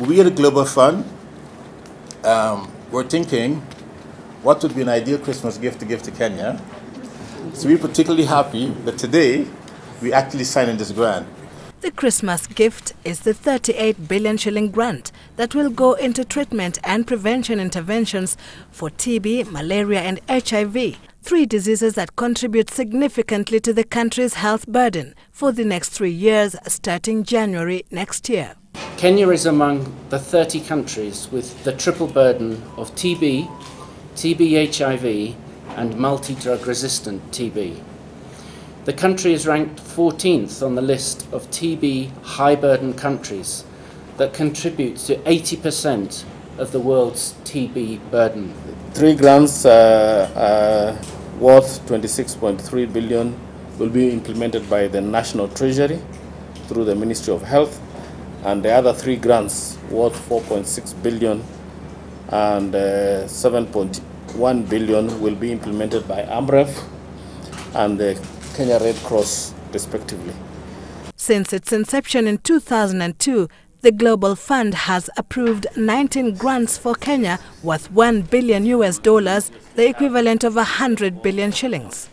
We at the Global Fund, we're thinking what would be an ideal Christmas gift to give to Kenya. So we're particularly happy that today we actually signed this grant. The Christmas gift is the 38 billion shilling grant that will go into treatment and prevention interventions for TB, malaria and HIV, 3 diseases that contribute significantly to the country's health burden for the next 3 years starting January next year. Kenya is among the 30 countries with the triple burden of TB, TB-HIV and multi-drug resistant TB. The country is ranked 14th on the list of TB high-burden countries that contribute to 80% of the world's TB burden. 3 grants worth 26.3 billion will be implemented by the National Treasury through the Ministry of Health, and the other 3 grants worth 4.6 billion and 7.1 billion will be implemented by AMREF and the Kenya Red Cross, respectively. Since its inception in 2002, the Global Fund has approved 19 grants for Kenya worth $1 billion, the equivalent of 100 billion shillings.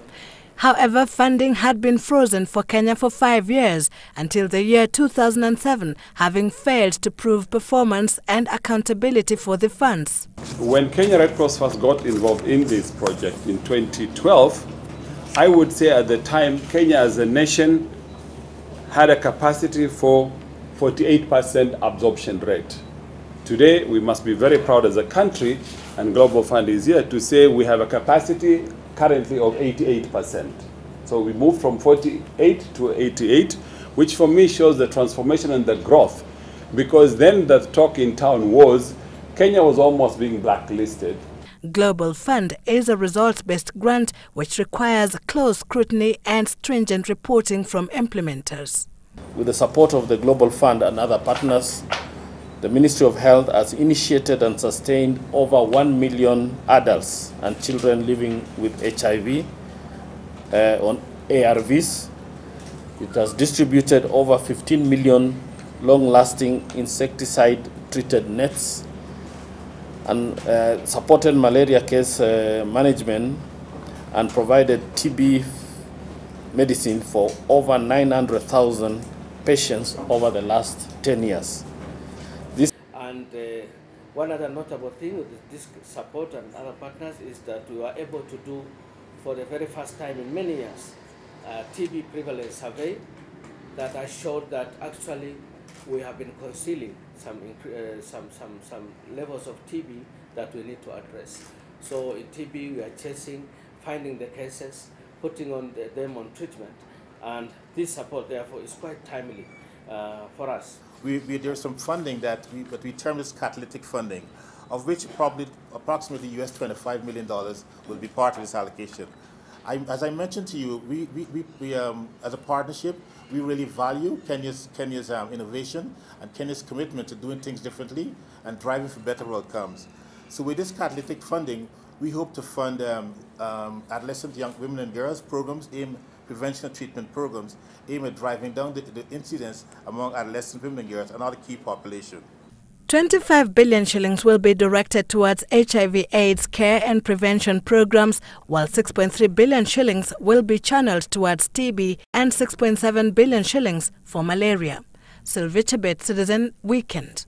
However, funding had been frozen for Kenya for 5 years until the year 2007, having failed to prove performance and accountability for the funds. When Kenya Red Cross first got involved in this project in 2012, I would say at the time Kenya as a nation had a capacity for 48% absorption rate. Today we must be very proud as a country, and Global Fund is here to say we have a capacity currently of 88%. So we moved from 48 to 88, which for me shows the transformation and the growth, because then the talk in town was Kenya was almost being blacklisted. Global Fund is a results-based grant which requires close scrutiny and stringent reporting from implementers. With the support of the Global Fund and other partners, the Ministry of Health has initiated and sustained over 1 million adults and children living with HIV on ARVs. It has distributed over 15 million long-lasting insecticide-treated nets and supported malaria case management and provided TB medicine for over 900,000 patients over the last 10 years. And one other notable thing with this support and other partners is that we were able to do, for the very first time in many years, a TB prevalence survey that has showed that actually we have been concealing some levels of TB that we need to address. So in TB we are chasing, finding the cases, putting them on treatment, and this support therefore is quite timely for us. There's some funding that we term as catalytic funding, of which probably approximately $25 million will be part of this allocation. As I mentioned to you, we as a partnership, we really value Kenya's innovation and Kenya's commitment to doing things differently and driving for better outcomes. So with this catalytic funding, we hope to fund adolescent young women and girls programs, prevention and treatment programs aimed at driving down the incidence among adolescent women and girls and other key population. 25 billion shillings will be directed towards HIV/AIDS care and prevention programs, while 6.3 billion shillings will be channeled towards TB and 6.7 billion shillings for malaria. Sylvia Chebet, Citizen Weekend.